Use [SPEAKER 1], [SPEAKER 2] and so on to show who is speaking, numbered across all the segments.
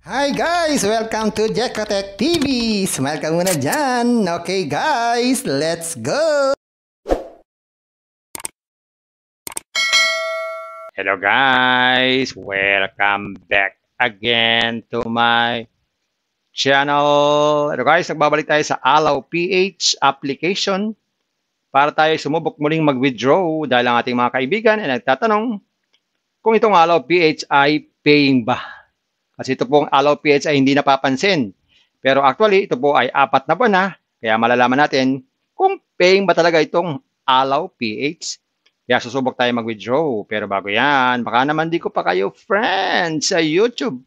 [SPEAKER 1] Hi guys! Welcome to Jekotech TV! Smile ka muna dyan! Okay guys, let's go!
[SPEAKER 2] Hello guys! Welcome back again to my channel. Hello guys, nagbabalik tayo sa Allow PH application para tayo sumubok muling mag-withdraw dahil ang ating mga kaibigan ay nagtatanong kung itong Allow PH ay paying ba. Kasi ito pong Allow PH ay hindi napapansin. Pero actually, ito po ay 4 na buwan na, kaya malalaman natin kung paying ba talaga itong Allow PH. Kaya susubok tayo mag-withdraw. Pero bago yan, baka naman di ko pa kayo friends sa YouTube.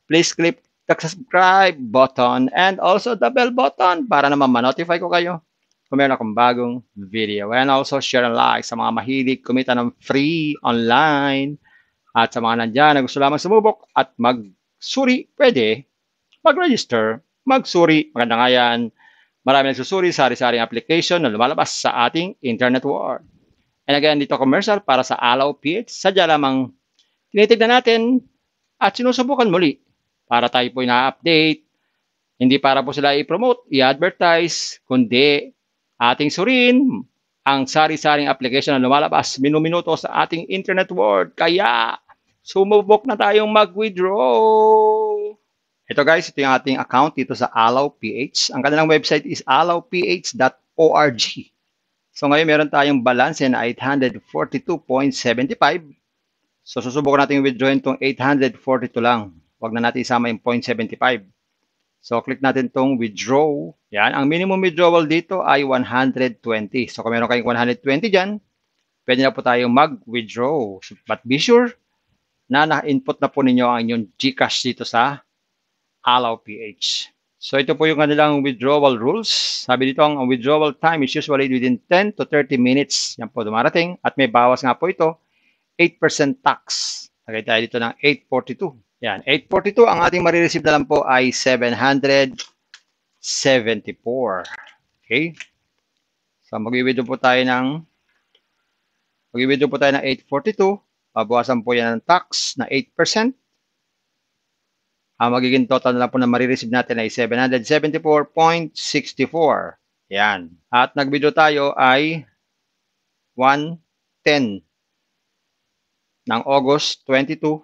[SPEAKER 2] Please click the subscribe button and also the bell button para naman ma-notify ko kayo kung meron akong bagong video. And also share and like sa mga mahilig kumita ng free online. At sa mga nandyan na gusto lamang sumubok at magsuri, pwede mag-register, magsuri. Maganda nga yan. Marami nagsusuri sa sari-saring application na lumalabas sa ating internet world. And again, dito commercial para sa Allow PH. Sadya lamang tinitignan natin at sinusubukan muli para tayo po na-update. Hindi para po sila i-promote, i-advertise, kundi ating surin ang sari-saring application na lumalabas minuminuto sa ating internet world. Kaya, sumubok na tayong mag-withdraw. Ito guys, ito yung ating account dito sa Allow PH. Ang kanilang website is allowph.org. So ngayon meron tayong balance na 842.75. So susubukan natin withdrawin itong 842 lang. Huwag na natin isama yung 0.75. So click natin itong withdraw. Yan, ang minimum withdrawal dito ay 120. So kung meron kayong 120 dyan, pwede na po tayong mag-withdraw. But be sure na na-input na po ninyo ang inyong GCash dito sa Allow PH. So ito po yung kanilang withdrawal rules. Sabi dito, ang withdrawal time is usually within 10 to 30 minutes. Yan po dumarating. At may bawas nga po ito, 8% tax. Lagay tayo dito ng 842. Yan, 842. Ang ating marireceive na lang po ay 774. Okay? So mag-withdraw po tayo ng 842. Babawasan po yan ng tax na 8%. Ang magiging total na lang po na marireceive natin ay 774.64. Yan. At nag-withdraw tayo ay 110 ng August 22,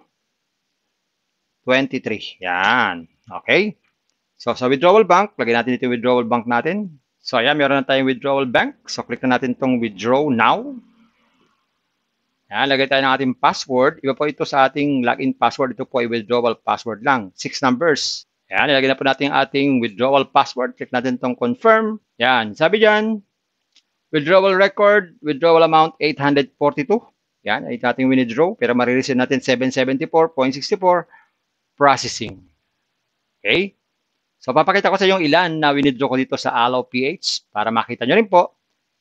[SPEAKER 2] 23. Yan. Okay. So, sa withdrawal bank, lagyan natin ito yung withdrawal bank natin. So, ayan, meron na tayong withdrawal bank. So, click na natin itong withdraw now. Yan, lagay tayo ng ating password. Iba po ito sa ating login password. Ito po ay withdrawal password lang. 6 numbers. Yan, ilagay na po natin ang ating withdrawal password. Click natin itong confirm. Yan, sabi dyan, withdrawal record, withdrawal amount 842. Yan, ay ating withdraw. Pero marireceive natin 774.64 processing. Okay? So, papakita ko sa inyo ilan na withdraw ko dito sa Allow PH para makita nyo rin po.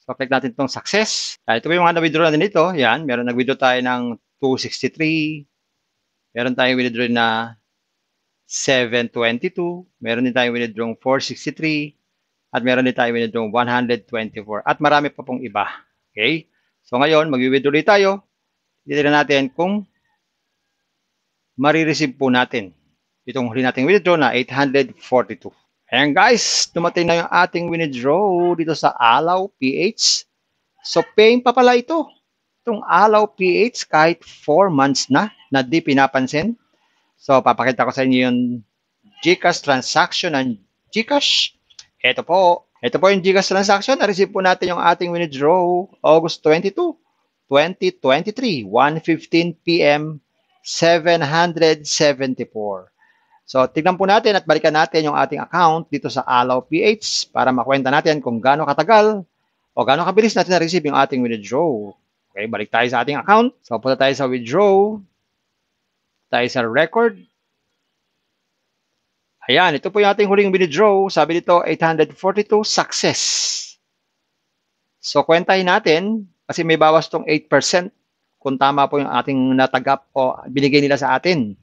[SPEAKER 2] So, click natin itong success. Ito po yung mga na-withdraw natin dito. Yan, meron nag-withdraw tayo ng 263. Meron tayong withdraw na 722. Meron din tayong withdraw 463. At meron din tayong withdraw 124. At marami pa pong iba. Okay? So, ngayon, mag-withdraw tayo. Titignan natin kung marireceive po natin itong huli nating withdraw na 842. Ayan guys, dumating na yung ating withdraw dito sa Allow PH. So, paying pa pala ito. Itong Allow PH kahit 4 months na di pinapansin. So, papakita ko sa inyo yung GCash transaction ng GCash. Ito po yung GCash transaction. Na-receive po natin yung ating withdraw August 22, 2023, 1:15 p.m., 774. So, tignan po natin at balikan natin yung ating account dito sa Allow PH para makwenta natin kung gaano katagal o gaano kabilis natin na-receive yung ating withdraw. Okay, balik tayo sa ating account. So, punta tayo sa withdraw. Tayo sa record. Ayan, ito po yung ating huling withdraw. Sabi dito, 842, success. So, kwentahin natin kasi may bawas tong 8% kung tama po yung ating natagap o binigay nila sa atin.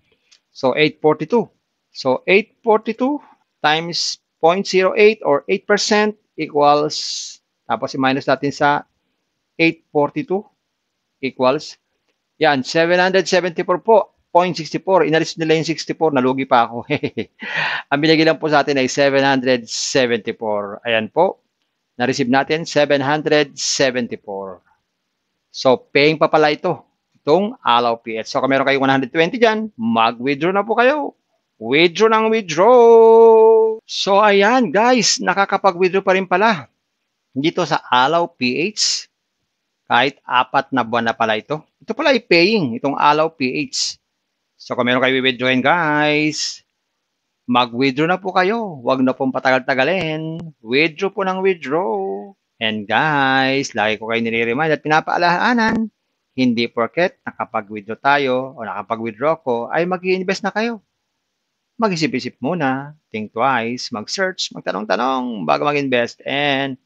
[SPEAKER 2] So, 842. So, 842 times 0.08 or 8% equals, tapos i-minus natin sa 842 equals, yan, 774 po 0.64. Inalis nila yung 64, nalugi pa ako. Ang binigay lang po sa atin ay 774. Ayan po. Na-receive natin 774. So, paying pa pala ito. Itong Allow PH. So, kung meron kayong 120 dyan, mag-withdraw na po kayo. Withdraw ng withdraw. So, ayan guys, nakakapag-withdraw pa rin pala. Dito sa Allow PH. Kahit 4 na buwan na pala ito. Ito pala ay paying, itong Allow PH. So, kung meron kayo i-withdrawin guys, mag-withdraw na po kayo. Huwag na pong patagal-tagalin. Withdraw po ng withdraw. And guys, lagi ko kayo nire-remind at pinapaalalahanan, hindi porket nakapag-withdraw tayo o nakapag-withdraw ko ay mag-i-invest na kayo. Mag-isip-isip muna, think twice, mag-search, magtanong-tanong bago mag-invest, and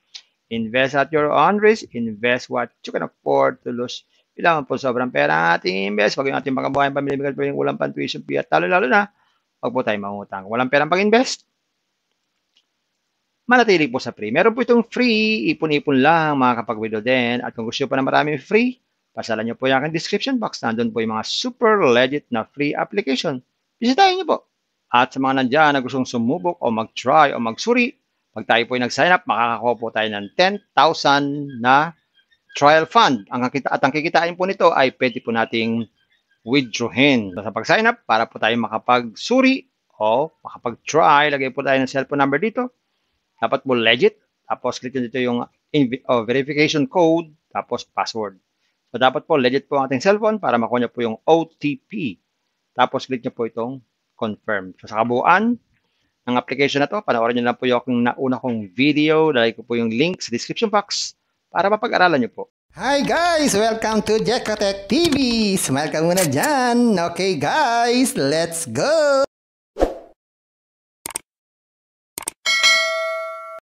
[SPEAKER 2] invest at your own risk. Invest what you can afford to lose. Kailangan po sobrang pera ang ating invest. Huwag yung ating mga buhay pamilya, bigyan po yung ulang pan-tuition fee at lalo na, huwag po tayo mangutang. Walang perang pag-invest, manatili po sa free. Meron po itong free, ipon-ipon lang, makakapag-withdraw din. At kung gusto nyo pa na maraming free, pasalan nyo po yung aking description box. Nandun po yung mga super legit na free application. Bisitahin nyo po. At sa mga nandyan na gustong sumubok o mag-try o magsuri, pag tayo po yung nag-sign up, makakakuha po tayo ng 10,000 na trial fund. At ang kikitain po nito ay pwede po nating withdrawin. So, sa pag-sign up, para po tayo makapag-suri o makapag-try, lagay po tayo ng cellphone number dito. Dapat po legit. Tapos, click nyo dito yung verification code, tapos password. So, dapat po legit po ang ating cellphone para makuha nyo po yung OTP. Tapos, click nyo po itong confirm. So, sa kabuuan ng application na to, panoorin nyo lang po yung nauna kong video. Lalagay ko po yung link sa description box para mapag-aralan nyo po.
[SPEAKER 1] Hi guys! Welcome to Jekotech TV! Smile ka muna dyan! Okay guys, let's go!